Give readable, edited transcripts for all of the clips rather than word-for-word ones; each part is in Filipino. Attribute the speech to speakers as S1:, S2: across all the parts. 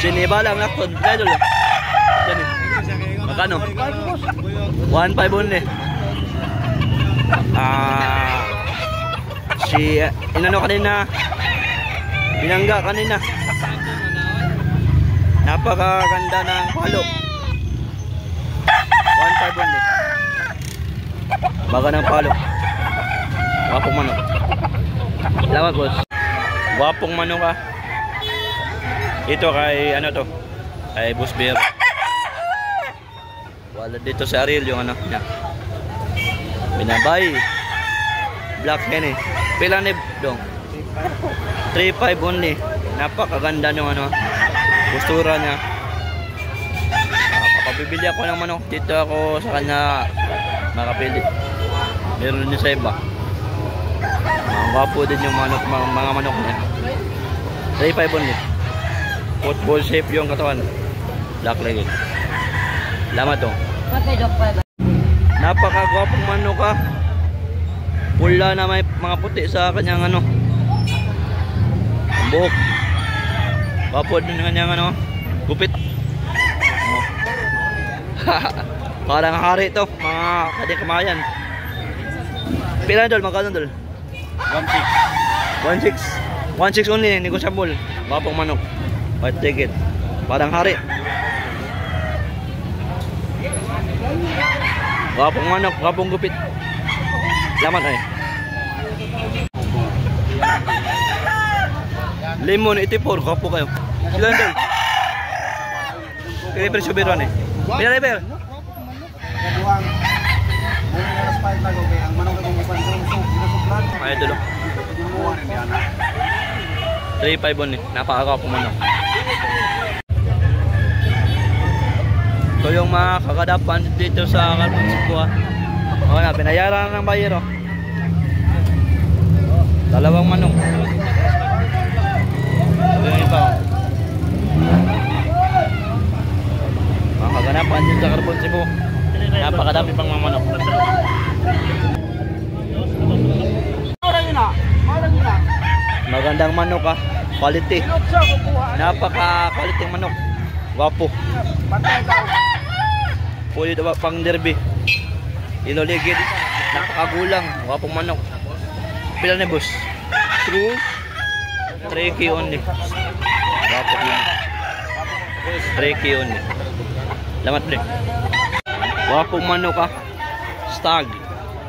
S1: Sinibalang lakton. Idol. Yan eh. Magkano? 1.5 only. Si inano kanina. Binangga kanina. Napakaganda ng palo. 1.5 only. Baga ng palo. Wapong manok. Salamat boss. Wapong manok ka. Ito kay ano to? Kay Boss Bear. Wala dito sa Ariel yung ano niya. Binabay. Black hen eh. Pila ni dong? 3.5 only. Napakaganda ng ano. Postura niya. Kapabibili ako ng manok. Dito ako sa kanya makapili. Meron din sa iba. Mga gwapo din yung manok, mga manok niya. 3.5 only. Football shape yung katawan. Black legged. Salamat to. Napakagwapong manok ka. Pula na may mga puti sa kanyang ano. Buhok. Gwapo din ng kanyang ano. Gupit. Parang hari to. Mga kadikamayan. Pila dol? Magkano dol? 1.6. 1.6 only. Negotiable. Gwapong manok. White ticket. Parang hari. Gwapong manok, gwapong gupit. Salamat ay. Lemon 84, gwapo kayo. Ilan doon? Pili presyo biruan eh. Pila level? Ay dulu. 3.5 only. Napakagwapong manok. So yung mga kakadapan dito sa Carbon Cebu. O na, binayaran ng bayero. Dalawang manok. So yung iba. Mga kaganapan dito sa Carbon Cebu. Napakadami pang mga manok. Magandang manok ah. Quality. Napaka-quality manok. Wapo. Pwede daw pang derby. Ilo-ligid. Napakagulang. Wapong manok. Pila na boss? 3K only. Wapo yun. 3K only. Lamat pre. Wapong manok ah. Stag.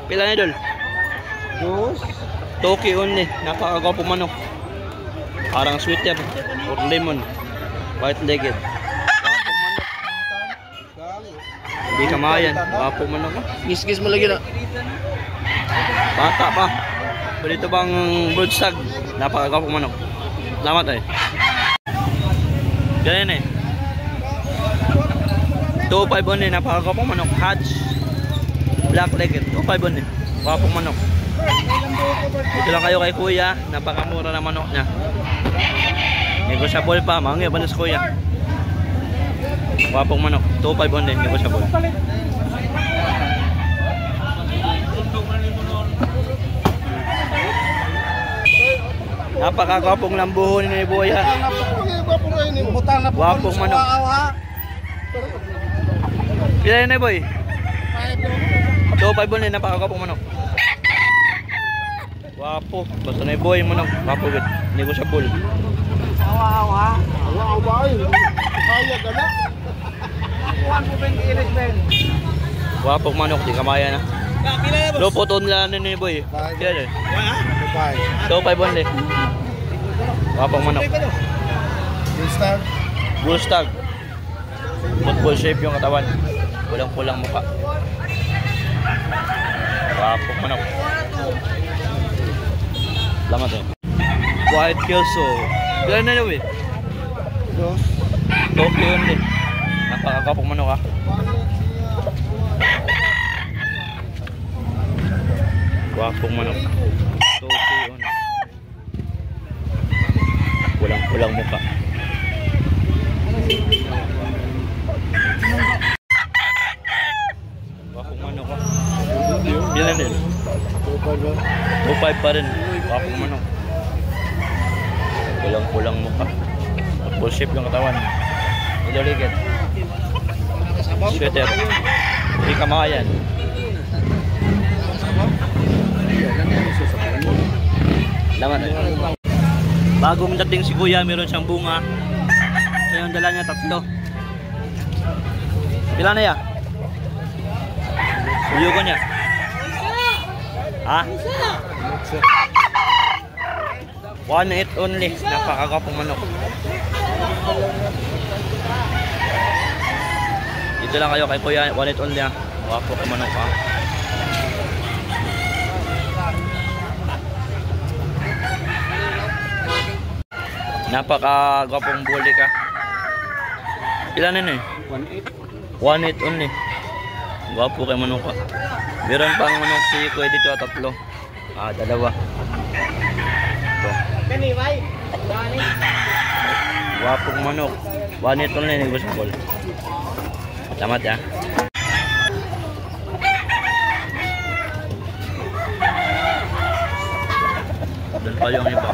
S1: Pila na idol? 2K only. Napakagwapong manok. Parang sweeter or lemon. White legged. Hindi kamayan. Wapo man ako. Gis-gis mo lagi na. Bata pa. Pwede ito bang broodstag? Napakagwapo manok. Salamat ay. Ganyan eh. 2.5 only. Napakagwapo manok. Hatch. Black legged. 2.5 only. Wapo manok. Dito lang kayo kay kuya. Napakamura na manok niya. Negosyable pa. Mangya ba na sa kuya? Wapong manok, 2.5 only, negosyable. Napakagwapong lambuhon ni Buya. Wapong manok. Pila yun na boy? 2.5 only, napakagwapong manok. Wapo, basta na boy manok. Wapo good, negosyable.
S2: Awa-awa. Awa-awa. Kaya ka na.
S1: Wapong manok, di kamaya na. Lupoton lang ni boy. Kaya dyan. 2.5 only. Wapong manok.
S2: Bullstag.
S1: Bullstag. Football shape yung katawan. Pulang-pulang mukha. Wapong manok. Lamat eh. White Kelso. Kaya na yun eh. Tokyo only. Napakagwapong manok ah. Gwapong manok. Tokyo only. Pulang-pulang mukha. Gwapong manok ah. Bilan din? 2.5 pa rin. Gwapong manok. Pulang-pulang mukha. Full shape yung katawan. Doriget. Sweater. Hindi kamayan. Laman. Bagong dating si Kuya, meron siyang bunga. So yung dala niya 3. Ilan na ya? Uyugan niya. Ha? 1.8 only. Napakagapong manok. Dito lang kayo kay Kuya. 1.8 only ha. Wapo ka manok ha. Napakagapong bully ka. Ilan na eh? 1.8 only. Wapo kay manok ha. Meron pang manok si Kuya dito 3. 2. Ito. Wapong manok. 1.8 only negotiable. Tamat ya. Doon pa yung iba.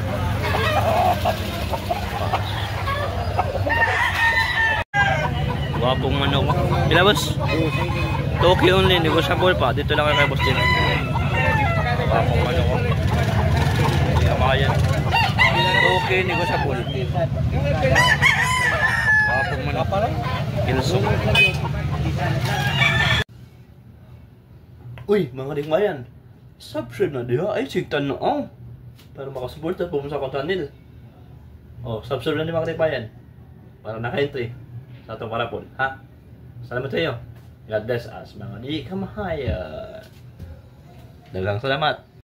S1: Wapong manok. Pila boss? 2K only negotiable pa. Dito lang kay boss din. Wapong manok. Kamayan. 2K negotiable. Wapong manok. Kilsong. Uy, mga digmayan. Subscribe na diha. Ay, sigtan na oh. Para makasupport at pumunta sa channel. Oh, subscribe na di mga digmayan. Para naka-entry sa itong parapon. Ha? Salamat sa iyo. God bless us, mga di kamahayan. Dagang salamat.